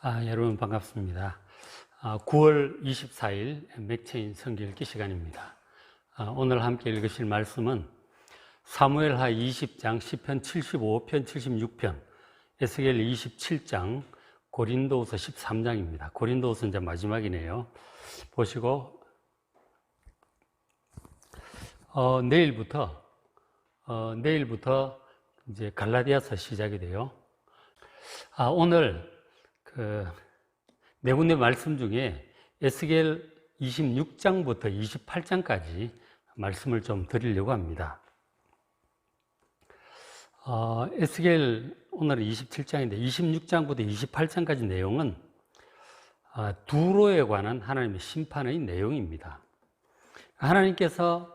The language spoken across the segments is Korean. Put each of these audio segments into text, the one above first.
여러분 반갑습니다. 9월 24일 맥체인 성경 읽기 시간입니다. 오늘 함께 읽으실 말씀은 사무엘하 20장, 시편 75편, 76편, 에스겔 27장, 고린도후서 13장입니다. 고린도후서 이제 마지막이네요. 보시고 내일부터 이제 갈라디아서 시작이 돼요. 오늘 네 군데 말씀 중에 에스겔 26장부터 28장까지 말씀을 좀 드리려고 합니다. 에스겔 오늘은 27장인데 26장부터 28장까지 내용은 두로에 관한 하나님의 심판의 내용입니다. 하나님께서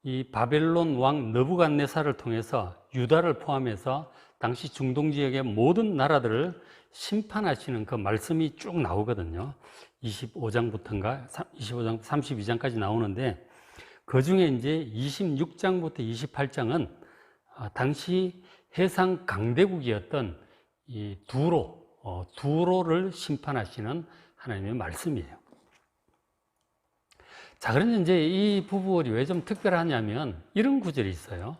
이 바벨론 왕 느부갓네살을 통해서 유다를 포함해서 당시 중동 지역의 모든 나라들을 심판하시는 그 말씀이 쭉 나오거든요. 25장부터인가 25장, 32장까지 나오는데 그 중에 이제 26장부터 28장은 당시 해상 강대국이었던 이 두로를 심판하시는 하나님의 말씀이에요. 자, 그런데 이제 이 부분이 왜 좀 특별하냐면 이런 구절이 있어요.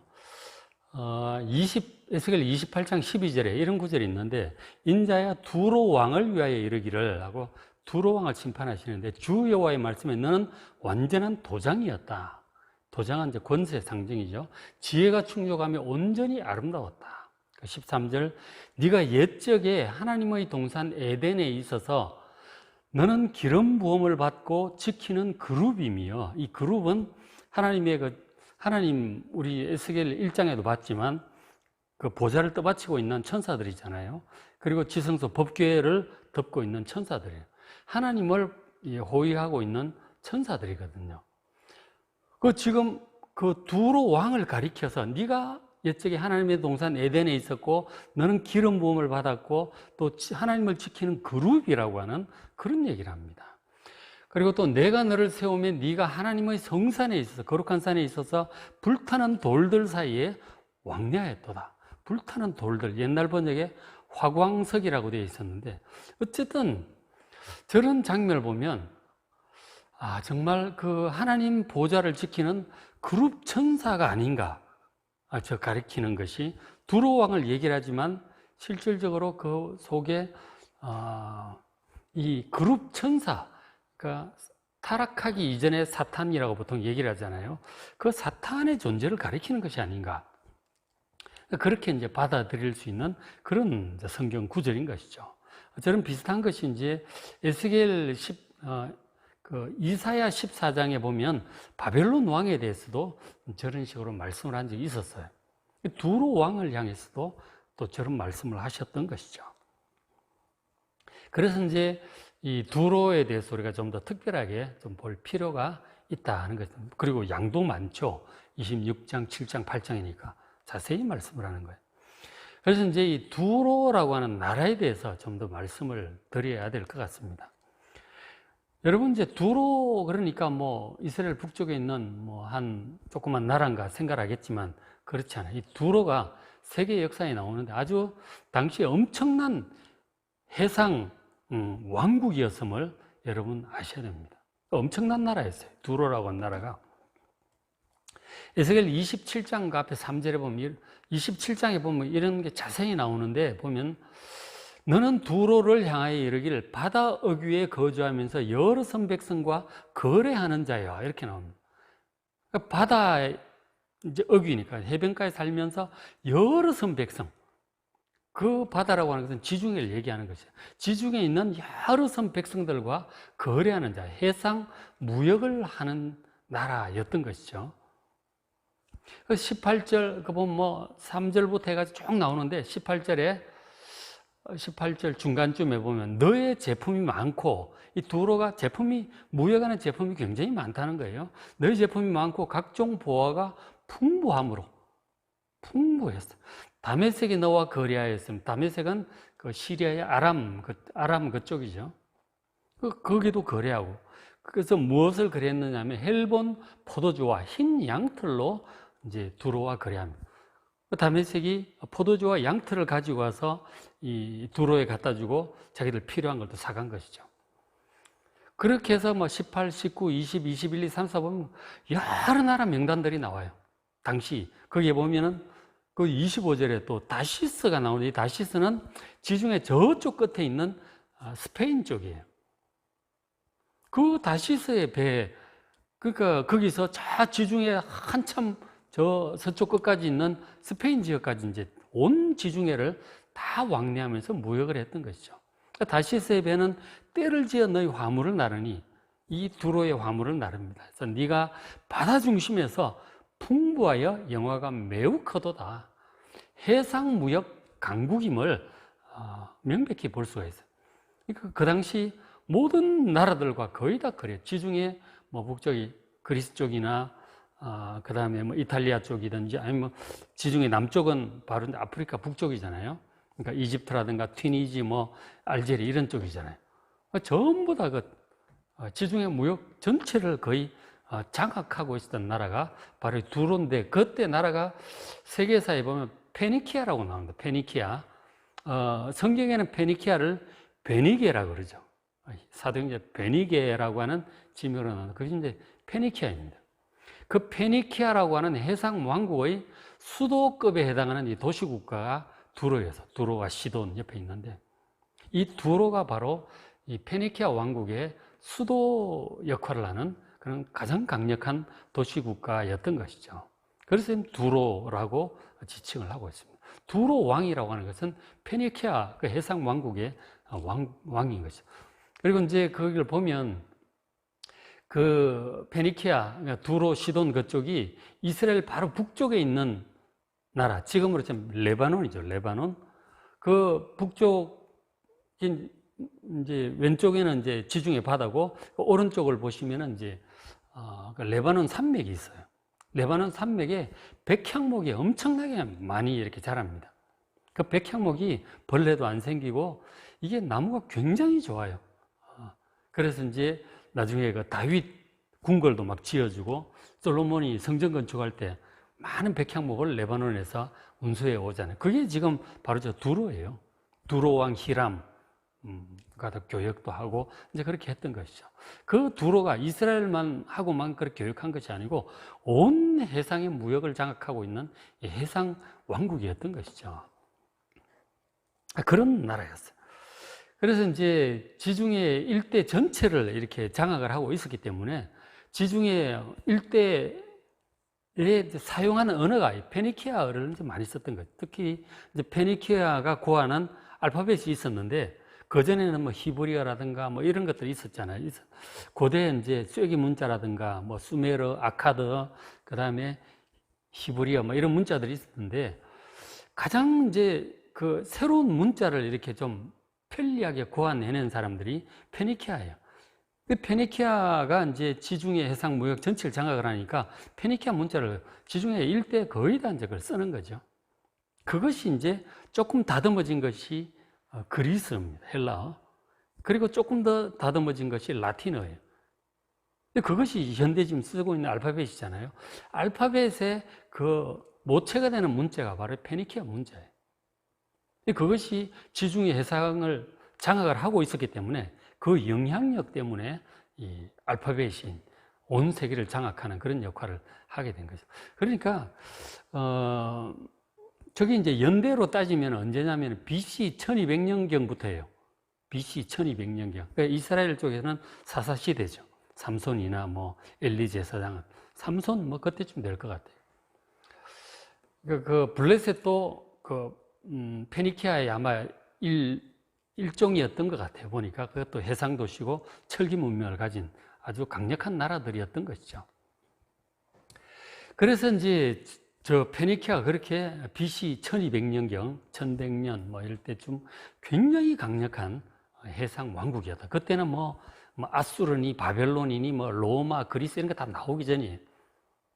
에스겔 28장 12절에 이런 구절이 있는데 인자야 두로 왕을 위하여 이르기를 하고 두로 왕을 심판하시는데 주 여호와의 말씀에 너는 완전한 도장이었다. 도장은 이제 권세의 상징이죠. 지혜가 충족하며 온전히 아름다웠다. 13절 네가 옛적에 하나님의 동산 에덴에 있어서 너는 기름 부음을 받고 지키는 그룹이며 이 그룹은 하나님 우리 에스겔 1장에도 봤지만 그 보좌를 떠받치고 있는 천사들이잖아요. 그리고 지성소 법궤를 덮고 있는 천사들이에요. 하나님을 호위하고 있는 천사들이거든요. 지금 그 두로 왕을 가리켜서 네가 옛적에 하나님의 동산 에덴에 있었고 너는 기름 부음을 받았고 또 하나님을 지키는 그룹이라고 하는 그런 얘기를 합니다. 그리고 또 내가 너를 세우면 네가 하나님의 성산에 있어서 거룩한 산에 있어서 불타는 돌들 사이에 왕래하였도다. 불타는 돌들, 옛날 번역에 화광석이라고 되어 있었는데 어쨌든 저런 장면을 보면 정말 그 하나님 보좌를 지키는 그룹 천사가 아닌가 저 가리키는 것이 두로 왕을 얘기를 하지만 실질적으로 그 속에 이 그룹 천사, 그러니까 타락하기 이전에 사탄이라고 보통 얘기를 하잖아요. 그 사탄의 존재를 가리키는 것이 아닌가. 그렇게 이제 받아들일 수 있는 그런 성경 구절인 것이죠. 저는 비슷한 것이 이제 에스겔 이사야 14장에 보면 바벨론 왕에 대해서도 저런 식으로 말씀을 한 적이 있었어요. 두로 왕을 향해서도 또 저런 말씀을 하셨던 것이죠. 그래서 이제 이 두로에 대해서 우리가 좀 더 특별하게 좀 볼 필요가 있다 하는 것. 그리고 양도 많죠. 26장, 7장, 8장이니까 자세히 말씀을 하는 거예요. 그래서 이제 이 두로라고 하는 나라에 대해서 좀 더 말씀을 드려야 될 것 같습니다. 여러분 이제 두로 그러니까 이스라엘 북쪽에 있는 한 조그만 나라인가 생각하겠지만 그렇지 않아요. 이 두로가 세계 역사에 나오는데 아주 당시에 엄청난 해상 왕국이었음을 여러분 아셔야 됩니다. 엄청난 나라였어요. 두로라고 하는 나라가. 에스겔 27장 앞에 3절에 보면 27장에 보면 이런 게 자세히 나오는데 보면 너는 두로를 향하여 이르기를 바다 어귀에 거주하면서 여러 선 백성과 거래하는 자야 이렇게 나옵니다. 그러니까 바다의 이제 어귀니까 해변가에 살면서 여러 선 백성, 그 바다라고 하는 것은 지중해를 얘기하는 것이에요. 지중해에 있는 여러 선 백성들과 거래하는 자, 해상 무역을 하는 나라였던 것이죠. 18절 그 보면 3절부터 해가지고 쭉 나오는데 18절 중간쯤에 보면 너의 제품이 많고 이 두로가 무역하는 제품이 굉장히 많다는 거예요. 너의 제품이 많고 각종 보화가 풍부했어. 다메섹이 너와 거래하였음. 다메섹은 그 시리아의 아람 그쪽이죠. 거기도 거래하고. 그래서 무엇을 거래했느냐 하면 헬본 포도주와 흰 양털로 이제 두로와 거래합니다. 그 다메섹이 포도주와 양털을 가지고 와서 이 두로에 갖다 주고 자기들 필요한 걸 또 사간 것이죠. 그렇게 해서 뭐 18, 19, 20, 21, 2, 3, 4 보면 여러 나라 명단들이 나와요. 당시 거기에 보면은 그 25절에 또 다시스가 나오는데, 이 다시스는 지중해 저쪽 끝에 있는 스페인 쪽이에요. 그 다시스의 배, 그러니까 거기서 저 지중해 한참 저 서쪽 끝까지 있는 스페인 지역까지 이제 온 지중해를 다 왕래하면서 무역을 했던 것이죠. 그러니까 다시스의 배는 때를 지어 너희 화물을 나르니 이 두로의 화물을 나릅니다. 그래서 네가 바다 중심에서 풍부하여 영화가 매우 크도다. 해상 무역 강국임을 명백히 볼 수가 있어요. 그러니까 그 당시 모든 나라들과 거의 다 그래요. 지중해 뭐 북쪽이 그리스 쪽이나 그 다음에 뭐 이탈리아 쪽이든지 아니면 뭐 지중해 남쪽은 바로 아프리카 북쪽이잖아요. 그러니까 이집트라든가 튀니지 뭐 알제리 이런 쪽이잖아요. 전부 다 그 지중해 무역 전체를 거의 장악하고 있었던 나라가 바로 두로인데, 그때 나라가 세계사에 보면 페니키아라고 나옵니다. 페니키아. 성경에는 페니키아를 베니게라고 그러죠. 사도행전 베니게라고 하는 지명으로 나오는 그것이 이제 페니키아입니다. 그 페니키아라고 하는 해상 왕국의 수도급에 해당하는 이 도시국가가 두로여서, 두로와 시돈 옆에 있는데, 이 두로가 바로 이 페니키아 왕국의 수도 역할을 하는 그런 가장 강력한 도시국가였던 것이죠. 그래서 두로라고 지칭을 하고 있습니다. 두로 왕이라고 하는 것은 페니키아 그 해상 왕국의 왕인 것이죠. 그리고 이제 거기를 보면 그 페니키아, 그러니까 두로, 시돈 그쪽이 이스라엘 바로 북쪽에 있는 나라, 지금으로 치면 레바논이죠. 레바논. 그 북쪽 이제 왼쪽에는 이제 지중해 바다고, 오른쪽을 보시면은 이제 그 레바논 산맥이 있어요. 레바논 산맥에 백향목이 엄청나게 많이 이렇게 자랍니다. 그 백향목이 벌레도 안 생기고 이게 나무가 굉장히 좋아요. 그래서 이제 나중에 그 다윗 궁궐도 막 지어주고 솔로몬이 성전 건축할 때 많은 백향목을 레바논에서 운수해 오잖아요. 그게 지금 바로 저 두로예요. 두로 왕 히람 가서 교역도 하고 이제 그렇게 했던 것이죠. 그 두로가 이스라엘만 하고만 그렇게 교역한 것이 아니고 온 해상의 무역을 장악하고 있는 해상 왕국이었던 것이죠. 그런 나라였어요. 그래서 이제 지중해 일대 전체를 이렇게 장악을 하고 있었기 때문에 지중해 일대에 사용하는 언어가 페니키아어를 많이 썼던 거죠. 특히 이제 페니키아가 고안한 알파벳이 있었는데, 그전에는 뭐 히브리어라든가 뭐 이런 것들이 있었잖아요. 고대 이제 쐐기 문자라든가 뭐 수메르, 아카드, 그 다음에 히브리어 뭐 이런 문자들이 있었는데, 가장 이제 그 새로운 문자를 이렇게 좀 편리하게 고안해낸 사람들이 페니키아예요. 페니키아가 이제 지중해 해상 무역 전체를 장악을 하니까 페니키아 문자를 지중해 일대 거의 다 이제 그걸 쓰는 거죠. 그것이 이제 조금 다듬어진 것이 그리스어입니다. 헬라어. 그리고 조금 더 다듬어진 것이 라틴어예요. 근데 그것이 현대 지금 쓰고 있는 알파벳이잖아요. 알파벳의 그 모체가 되는 문자가 바로 페니키아 문자예요. 그것이 지중해 해상을 장악을 하고 있었기 때문에 그 영향력 때문에 이 알파벳이 온 세계를 장악하는 그런 역할을 하게 된 거죠. 그러니까 저게 이제 연대로 따지면 언제냐면 BC 1200년경부터예요. BC 1200년경. 그러니까 이스라엘 쪽에서는 사사시대죠. 삼손이나 뭐 엘리 제사장, 삼손 뭐 그때쯤 될 것 같아요. 그 블레셋도 페니키아의 아마 일종이었던 것 같아요. 보니까 그것도 해상 도시고 철기 문명을 가진 아주 강력한 나라들이었던 것이죠. 그래서 이제 저 페니키아가 그렇게 BC 1200년경, 1100년 뭐 이럴 때쯤 굉장히 강력한 해상 왕국이었다. 그때는 뭐 아수르니 바벨론이니 뭐 로마, 그리스 이런 거 다 나오기 전이에요.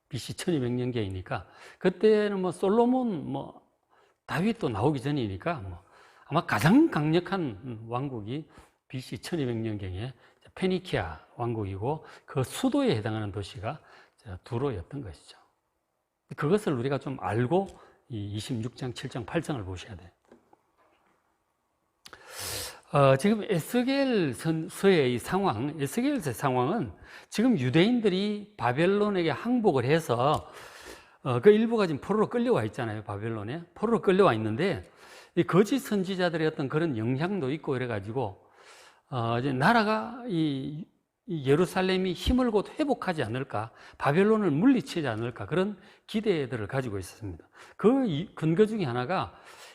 BC 1200년경이니까 그때는 뭐 솔로몬, 뭐 다윗도 나오기 전이니까 뭐 아마 가장 강력한 왕국이 BC 1200년경에 페니키아 왕국이고 그 수도에 해당하는 도시가 두로였던 것이죠. 그것을 우리가 좀 알고 이 26장, 7장, 8장을 보셔야 돼요. 지금 에스겔서의 상황, 에스겔서의 상황은 지금 유대인들이 바벨론에게 항복을 해서 그 일부가 지금 포로로 끌려와 있잖아요. 바벨론에 포로로 끌려와 있는데 이 거짓 선지자들의 어떤 그런 영향도 있고 이래가지고 이제 나라가 이 예루살렘이 힘을 곧 회복하지 않을까, 바벨론을 물리치지 않을까 그런 기대들을 가지고 있었습니다. 그 근거 중에 하나가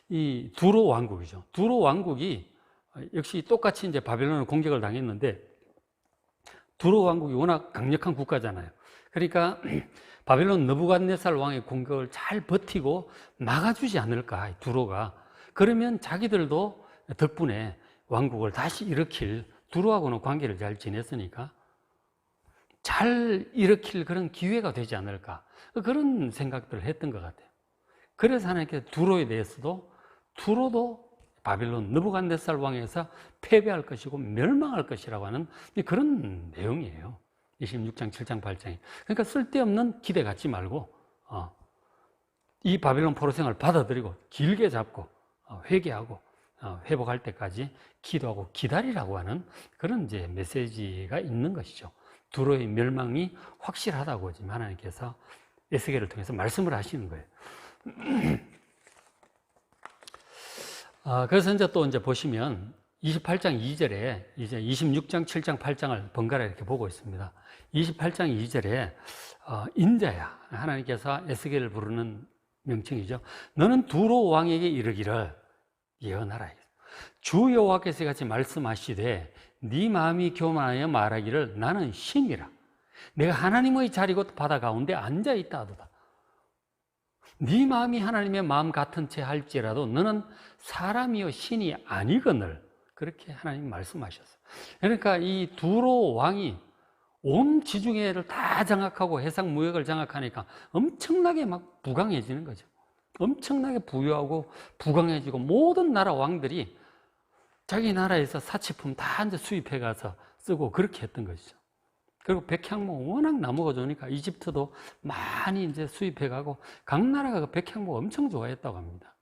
이 두로 왕국이죠. 두로 왕국이 역시 똑같이 이제 바벨론을 공격을 당했는데 두로 왕국이 워낙 강력한 국가잖아요. 그러니까 바벨론 느부갓네살 왕의 공격을 잘 버티고 막아주지 않을까, 두로가. 그러면 자기들도 덕분에 왕국을 다시 일으킬, 두로하고는 관계를 잘 지냈으니까 잘 일으킬 그런 기회가 되지 않을까, 그런 생각들을 했던 것 같아요. 그래서 하나님께서 두로에 대해서도 두로도 바벨론 느부갓네살 왕에서 패배할 것이고 멸망할 것이라고 하는 그런 내용이에요. 26장, 7장, 8장이. 그러니까 쓸데없는 기대 갖지 말고 이 바벨론 포로 생활을 받아들이고 길게 잡고 회개하고 회복할 때까지 기도하고 기다리라고 하는 그런 이제 메시지가 있는 것이죠. 두로의 멸망이 확실하다고 지금 하나님께서 에스겔을 통해서 말씀을 하시는 거예요. 그래서 이제 또 이제 보시면 28장 2절에 이제 26장, 7장, 8장을 번갈아 이렇게 보고 있습니다. 28장 2절에 인자야, 하나님께서 에스겔을 부르는 명칭이죠. 너는 두로 왕에게 이르기를 예언하라. 주 여호와께서 같이 말씀하시되 네 마음이 교만하여 말하기를 나는 신이라. 내가 하나님의 자리 곧 바다 가운데 앉아 있다 하도다. 네 마음이 하나님의 마음 같은 채 할지라도 너는 사람이요 신이 아니거늘. 그렇게 하나님 말씀하셨어요. 그러니까 이 두로 왕이 온 지중해를 다 장악하고 해상 무역을 장악하니까 엄청나게 막 부강해지는 거죠. 엄청나게 부유하고 부강해지고 모든 나라 왕들이 자기 나라에서 사치품 다 이제 수입해 가서 쓰고 그렇게 했던 것이죠. 그리고 백향목 워낙 나무가 좋으니까 이집트도 많이 이제 수입해 가고 각 나라가 그 백향목 엄청 좋아했다고 합니다.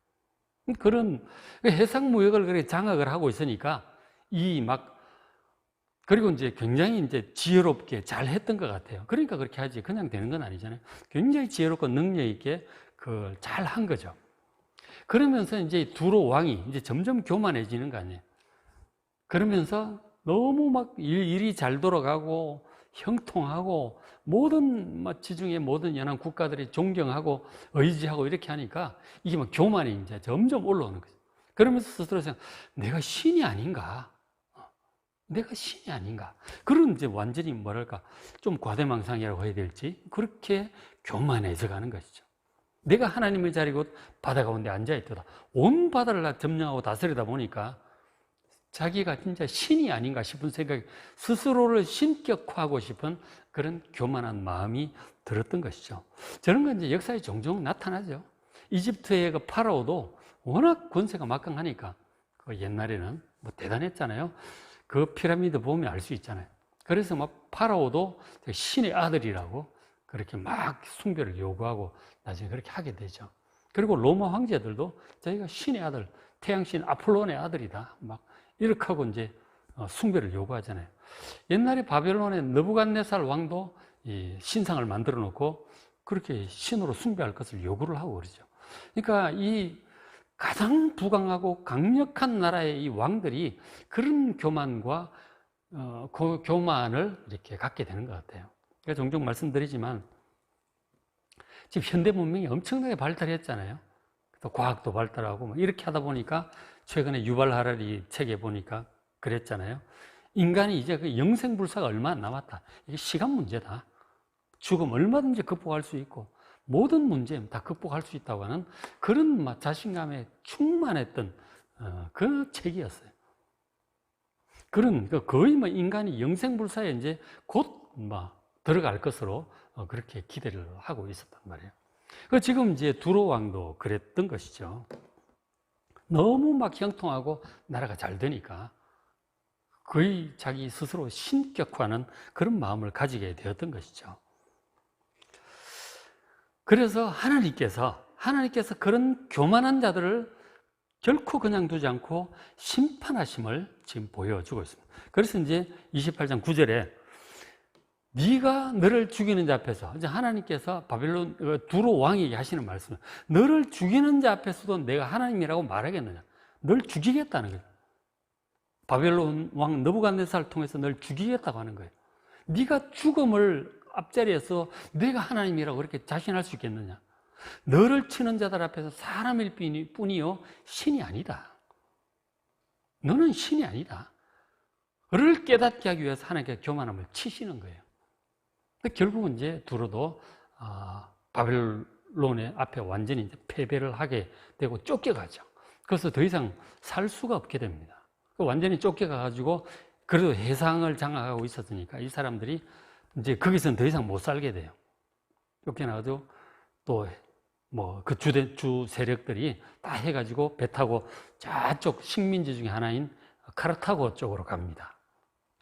그런 해상 무역을 그렇게 장악을 하고 있으니까 그리고 이제 굉장히 이제 지혜롭게 잘 했던 것 같아요. 그러니까 그렇게 하지 그냥 되는 건 아니잖아요. 굉장히 지혜롭고 능력 있게 그걸 잘 한 거죠. 그러면서 이제 두로 왕이 이제 점점 교만해지는 거 아니에요. 그러면서 너무 막 일이 잘 돌아가고 형통하고 모든 지중해 모든 연안 국가들이 존경하고 의지하고 이렇게 하니까 이게 막 교만이 이제 점점 올라오는 거죠. 그러면서 스스로 생각, 내가 신이 아닌가? 내가 신이 아닌가? 그런 이제 완전히 뭐랄까 좀 과대망상이라고 해야 될지 그렇게 교만해져 가는 것이죠. 내가 하나님의 자리 곧 바다 가운데 앉아 있도다. 온 바다를 점령하고 다스리다 보니까 자기가 진짜 신이 아닌가 싶은 생각이, 스스로를 신격화하고 싶은 그런 교만한 마음이 들었던 것이죠. 저런 건 이제 역사에 종종 나타나죠. 이집트의 그 파라오도 워낙 권세가 막강하니까 그 옛날에는 뭐 대단했잖아요. 그 피라미드 보면 알 수 있잖아요. 그래서 막 파라오도 신의 아들이라고 그렇게 막 숭배를 요구하고 나중에 그렇게 하게 되죠. 그리고 로마 황제들도 자기가 신의 아들, 태양신 아폴론의 아들이다 막 이렇게 하고 이제 숭배를 요구하잖아요. 옛날에 바벨론의 느부갓네살 왕도 이 신상을 만들어 놓고 그렇게 신으로 숭배할 것을 요구를 하고 그러죠. 그러니까 이 가장 부강하고 강력한 나라의 이 왕들이 그런 교만과 그 교만을 이렇게 갖게 되는 것 같아요. 제가 종종 말씀드리지만 지금 현대 문명이 엄청나게 발달했잖아요. 또 과학도 발달하고 뭐 이렇게 하다 보니까 최근에 유발 하라리 책에 보니까 그랬잖아요. 인간이 이제 그 영생불사가 얼마 안 남았다. 이게 시간 문제다. 죽음 얼마든지 극복할 수 있고 모든 문제 다 극복할 수 있다고 하는 그런 자신감에 충만했던 그 책이었어요. 그런 거의 인간이 영생불사에 이제 곧 들어갈 것으로 그렇게 기대를 하고 있었단 말이에요. 지금 이제 두로 왕도 그랬던 것이죠. 너무 막 형통하고 나라가 잘 되니까 거의 자기 스스로 신격화하는 그런 마음을 가지게 되었던 것이죠. 그래서 하나님께서 하나님께서 그런 교만한 자들을 결코 그냥 두지 않고 심판하심을 지금 보여주고 있습니다. 그래서 이제 28장 9절에 네가 너를 죽이는 자 앞에서, 이제 하나님께서 바벨론 두로 왕에게 하시는 말씀은 너를 죽이는 자 앞에서도 내가 하나님이라고 말하겠느냐. 널 죽이겠다는 거예요. 바벨론 왕 느부갓네살을 통해서 널 죽이겠다고 하는 거예요. 네가 죽음을 앞자리에서 내가 하나님이라고 그렇게 자신할 수 있겠느냐. 너를 치는 자들 앞에서 사람일 뿐이요 신이 아니다. 너는 신이 아니다. 를 깨닫게 하기 위해서 하나님께서 교만함을 치시는 거예요. 결국은 이제 두로도 바벨론의 앞에 완전히 이제 패배를 하게 되고 쫓겨가죠. 그래서 더 이상 살 수가 없게 됩니다. 완전히 쫓겨가가지고 그래도 해상을 장악하고 있었으니까 이 사람들이 이제 거기서는 더 이상 못 살게 돼요. 쫓겨나가지고 또 뭐 그 주 세력들이 다 해가지고 배 타고 저쪽 식민지 중에 하나인 카르타고 쪽으로 갑니다.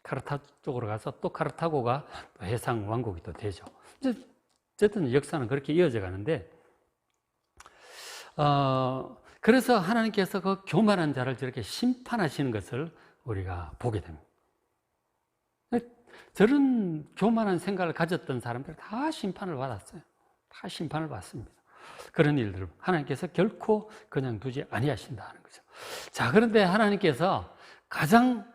카르타고 쪽으로 가서 또 카르타고가 또 해상 왕국이 또 되죠. 어쨌든 역사는 그렇게 이어져 가는데, 그래서 하나님께서 그 교만한 자를 저렇게 심판하시는 것을 우리가 보게 됩니다. 저런 교만한 생각을 가졌던 사람들 다 심판을 받았어요. 다 심판을 받습니다. 그런 일들을 하나님께서 결코 그냥 두지 아니하신다는 거죠. 자, 그런데 하나님께서 가장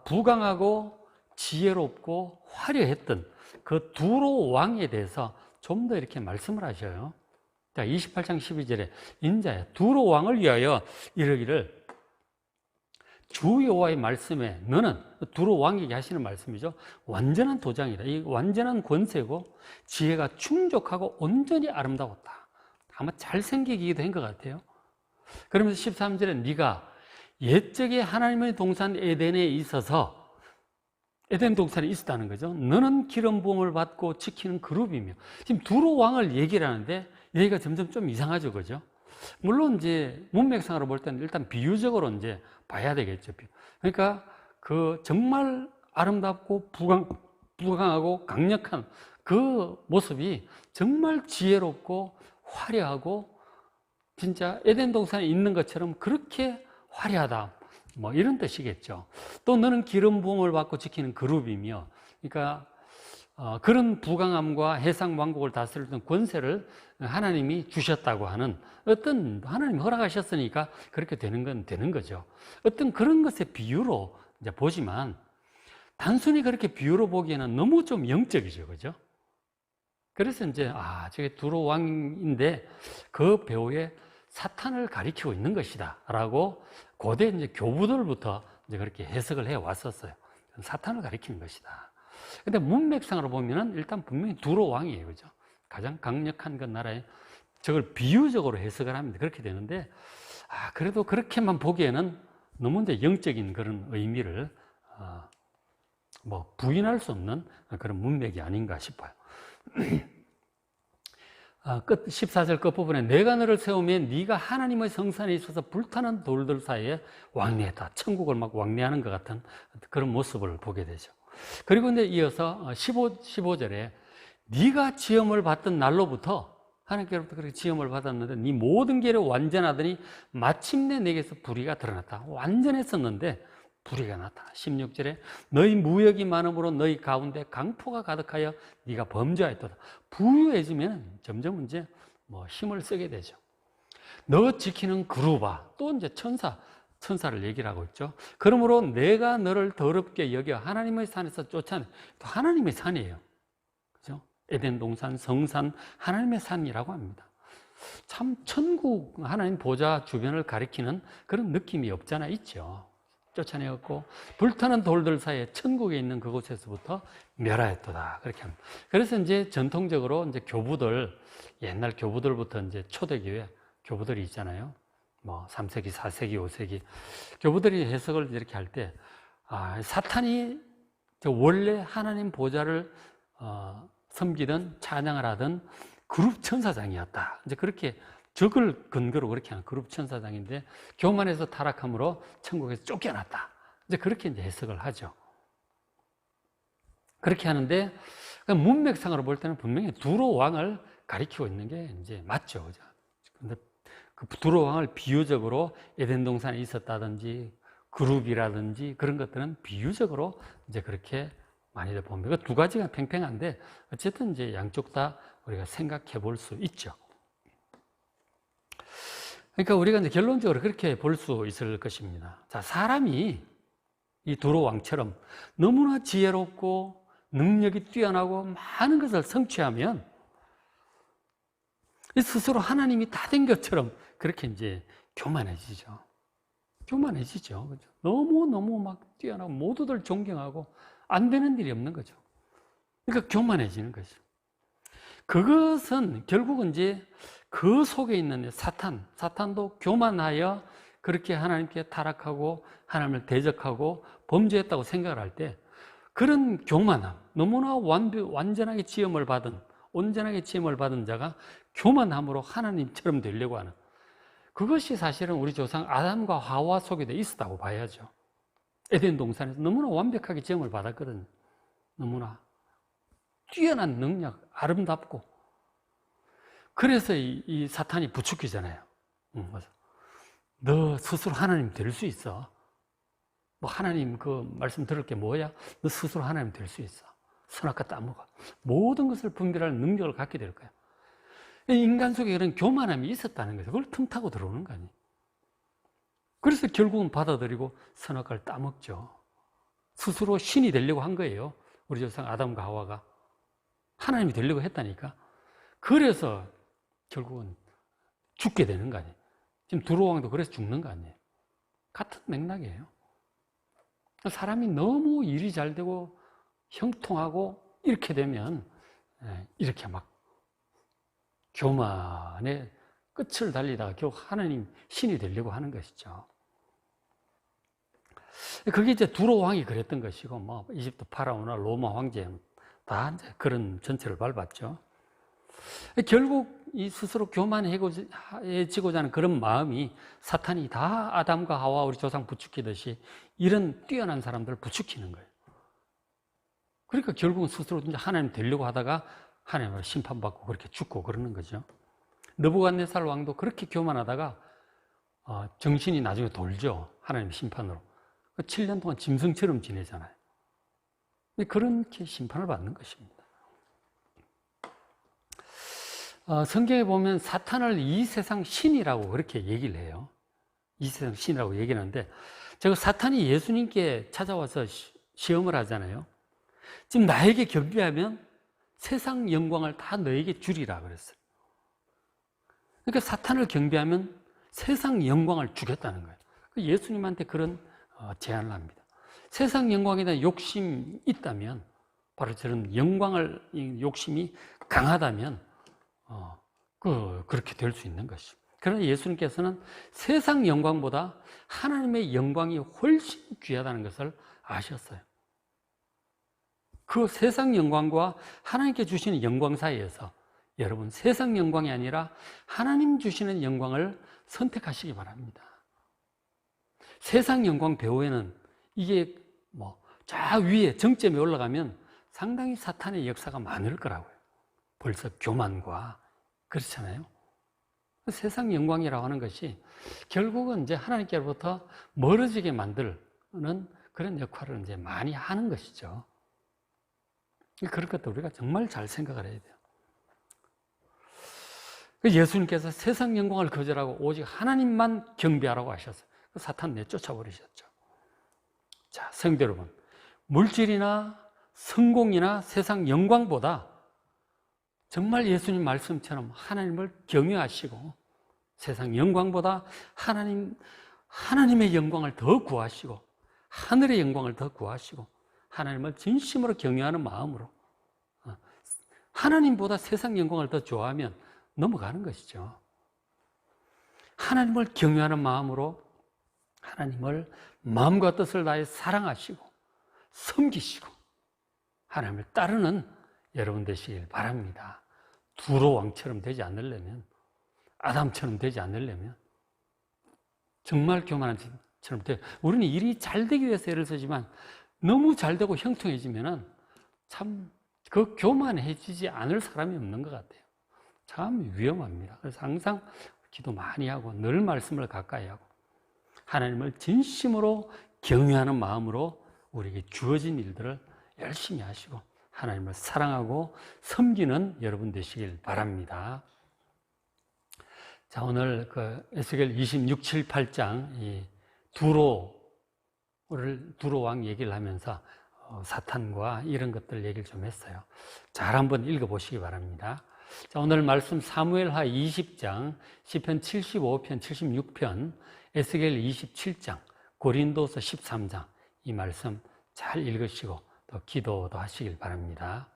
부강하고 지혜롭고 화려했던 그 두로 왕에 대해서 좀 더 이렇게 말씀을 하셔요. 자, 28장 12절에 인자야 두로 왕을 위하여 이르기를 주 여호와의 말씀에 너는, 두로 왕에게 하시는 말씀이죠. 완전한 도장이다. 이 완전한 권세고 지혜가 충족하고 온전히 아름다웠다. 아마 잘생기기도 한 것 같아요. 그러면서 13절에 네가 옛적에 하나님의 동산 에덴에 있어서, 에덴 동산에 있었다는 거죠. 너는 기름 부음을 받고 지키는 그룹이며, 지금 두로 왕을 얘기를 하는데 얘기가 점점 좀 이상하죠, 그죠? 물론 이제 문맥상으로 볼 때는 일단 비유적으로 이제 봐야 되겠죠. 그러니까 그 정말 아름답고 부강하고 강력한 그 모습이 정말 지혜롭고 화려하고 진짜 에덴 동산에 있는 것처럼 그렇게 화려하다, 뭐 이런 뜻이겠죠. 또 너는 기름 부음을 받고 지키는 그룹이며, 그러니까 그런 부강함과 해상 왕국을 다스리던 권세를 하나님이 주셨다고 하는, 어떤 하나님이 허락하셨으니까 그렇게 되는 건 되는 거죠. 어떤 그런 것의 비유로 이제 보지만 단순히 그렇게 비유로 보기에는 너무 좀 영적이죠, 그죠? 그래서 이제 저게 두로 왕인데 그 배후에 사탄을 가리키고 있는 것이다라고 고대 이제 교부들부터 이제 그렇게 해석을 해 왔었어요. 사탄을 가리키는 것이다. 근데 문맥상으로 보면은 일단 분명히 두로 왕이에요, 그죠? 가장 강력한 그 나라에 저걸 비유적으로 해석을 하면 그렇게 되는데, 그래도 그렇게만 보기에는 너무 이제 영적인 그런 의미를 뭐 부인할 수 없는 그런 문맥이 아닌가 싶어요. 14절 끝부분에 내가 너를 세우면 네가 하나님의 성산에 있어서 불타는 돌들 사이에 왕래했다. 천국을 막 왕래하는 것 같은 그런 모습을 보게 되죠. 그리고 이제 이어서 15절에 네가 지음을 받던 날로부터, 하나님께로부터 그렇게 지음을 받았는데 네 모든 길에 완전하더니 마침내 내게서 불의가 드러났다. 완전했었는데 불의가 나타나. 16절에 너희 무역이 많음으로 너희 가운데 강포가 가득하여 네가 범죄하였도다. 부유해지면 점점 이제 뭐 힘을 쓰게 되죠. 너 지키는 그루바, 또 이제 천사를 얘기를 하고 있죠. 그러므로 내가 너를 더럽게 여겨 하나님의 산에서 쫓아내. 또 하나님의 산이에요, 그죠? 에덴 동산, 성산, 하나님의 산이라고 합니다. 참 천국, 하나님 보좌 주변을 가리키는 그런 느낌이 없잖아 있죠. 쫓아내었고 불타는 돌들 사이에 천국에 있는 그곳에서부터 멸하였도다, 그렇게 합니다. 그래서 이제 전통적으로 이제 교부들, 옛날 교부들부터 이제 초대교회 교부들이 있잖아요. 뭐 3세기, 4세기, 5세기 교부들이 해석을 이렇게 할 때 사탄이 원래 하나님 보좌를 섬기던, 찬양을 하던 그룹 천사장이었다. 이제 그렇게 적을 근거로 그렇게 하는 그룹 천사장인데 교만해서 타락함으로 천국에서 쫓겨났다. 이제 그렇게 이제 해석을 하죠. 그렇게 하는데 문맥상으로 볼 때는 분명히 두로 왕을 가리키고 있는 게 이제 맞죠, 그죠? 근데 그 두로 왕을 비유적으로 에덴 동산에 있었다든지 그룹이라든지 그런 것들은 비유적으로 이제 그렇게 많이들 봅니다. 두 가지가 팽팽한데 어쨌든 이제 양쪽 다 우리가 생각해 볼 수 있죠. 그러니까 우리가 이제 결론적으로 그렇게 볼 수 있을 것입니다. 자, 사람이 이 두로 왕처럼 너무나 지혜롭고 능력이 뛰어나고 많은 것을 성취하면 스스로 하나님이 다 된 것처럼 그렇게 이제 교만해지죠. 교만해지죠. 그죠? 너무 막 뛰어나고 모두들 존경하고 안 되는 일이 없는 거죠. 그러니까 교만해지는 거죠. 그것은 결국은 이제 그 속에 있는 사탄도 교만하여 그렇게 하나님께 타락하고 하나님을 대적하고 범죄했다고 생각을 할 때 그런 교만함, 너무나 온전하게 지음을 받은 자가 교만함으로 하나님처럼 되려고 하는 그것이 사실은 우리 조상 아담과 하와 속에도 있었다고 봐야죠. 에덴 동산에서 너무나 완벽하게 지음을 받았거든요. 너무나 뛰어난 능력, 아름답고. 그래서 이 사탄이 부추기잖아요. 너 스스로 하나님 될 수 있어. 뭐 하나님 그 말씀 들을 게 뭐야? 너 스스로 하나님 될 수 있어. 선악과 따먹어. 모든 것을 분별할 능력을 갖게 될 거야. 인간 속에 그런 교만함이 있었다는 거죠. 그걸 틈타고 들어오는 거 아니에요. 그래서 결국은 받아들이고 선악과를 따먹죠. 스스로 신이 되려고 한 거예요. 우리 조상 아담과 하와가. 하나님이 되려고 했다니까. 그래서 결국은 죽게 되는 거 아니에요. 지금 두로 왕도 그래서 죽는 거 아니에요. 같은 맥락이에요. 사람이 너무 일이 잘 되고 형통하고 이렇게 되면 이렇게 막 교만의 끝을 달리다가 결국 하나님 신이 되려고 하는 것이죠. 그게 이제 두로 왕이 그랬던 것이고, 뭐 이집트 파라오나 로마 황제 다 이제 그런 전체를 밟았죠. 결국 이 스스로 교만해지고자 하는 그런 마음이 사탄이 다 아담과 하와 우리 조상 부추기듯이 이런 뛰어난 사람들을 부추기는 거예요. 그러니까 결국은 스스로 하나님 되려고 하다가 하나님으로 심판받고 그렇게 죽고 그러는 거죠. 느부갓네살 왕도 그렇게 교만하다가 정신이 나중에 돌죠. 하나님 심판으로. 7년 동안 짐승처럼 지내잖아요. 그렇게 심판을 받는 것입니다. 성경에 보면 사탄을 이 세상 신이라고 그렇게 얘기를 해요. 이 세상 신이라고 얘기를 하는데 제가 사탄이 예수님께 찾아와서 시험을 하잖아요. 지금 나에게 경배하면 세상 영광을 다 너에게 주리라 그랬어요. 그러니까 사탄을 경배하면 세상 영광을 주겠다는 거예요. 예수님한테 그런 제안을 합니다. 세상 영광에 대한 욕심이 있다면 바로 저런 욕심이 강하다면 그렇게 될 수 있는 것이죠. 그러나 예수님께서는 세상 영광보다 하나님의 영광이 훨씬 귀하다는 것을 아셨어요. 그 세상 영광과 하나님께 주시는 영광 사이에서 여러분 세상 영광이 아니라 하나님 주시는 영광을 선택하시기 바랍니다. 세상 영광 배후에는 이게 저 위에 정점에 올라가면 상당히 사탄의 역사가 많을 거라고요. 벌써 교만과 그렇잖아요. 세상 영광이라고 하는 것이 결국은 이제 하나님께로부터 멀어지게 만드는 그런 역할을 이제 많이 하는 것이죠. 그런 것도 우리가 정말 잘 생각을 해야 돼요. 예수님께서 세상 영광을 거절하고 오직 하나님만 경배하라고 하셨어요. 사탄 내쫓아 버리셨죠. 자, 성도 여러분, 물질이나 성공이나 세상 영광보다 정말 예수님 말씀처럼 하나님을 경외하시고 세상 영광보다 하나님의 영광을 더 구하시고 하늘의 영광을 더 구하시고 하나님을 진심으로 경외하는 마음으로 하나님보다 세상 영광을 더 좋아하면 넘어가는 것이죠. 하나님을 경외하는 마음으로 하나님을 마음과 뜻을 다해 사랑하시고 섬기시고 하나님을 따르는 여러분 되시길 바랍니다. 두로 왕처럼 되지 않으려면, 아담처럼 되지 않으려면, 정말 교만한 처럼 돼. 우리는 일이 잘 되기 위해서 애를 쓰지만 너무 잘 되고 형통해지면은 참 그 교만해지지 않을 사람이 없는 것 같아요. 참 위험합니다. 그래서 항상 기도 많이 하고 늘 말씀을 가까이 하고 하나님을 진심으로 경외하는 마음으로 우리에게 주어진 일들을 열심히 하시고 하나님을 사랑하고 섬기는 여러분 되시길 바랍니다. 자, 오늘 그 에스겔 26, 7, 8장 이 두로 왕 얘기를 하면서 사탄과 이런 것들 얘기를 좀 했어요. 잘 한번 읽어보시기 바랍니다. 자, 오늘 말씀 사무엘하 20장, 시편 75편, 76편, 에스겔 27장, 고린도서 13장 이 말씀 잘 읽으시고 또 기도도 하시길 바랍니다.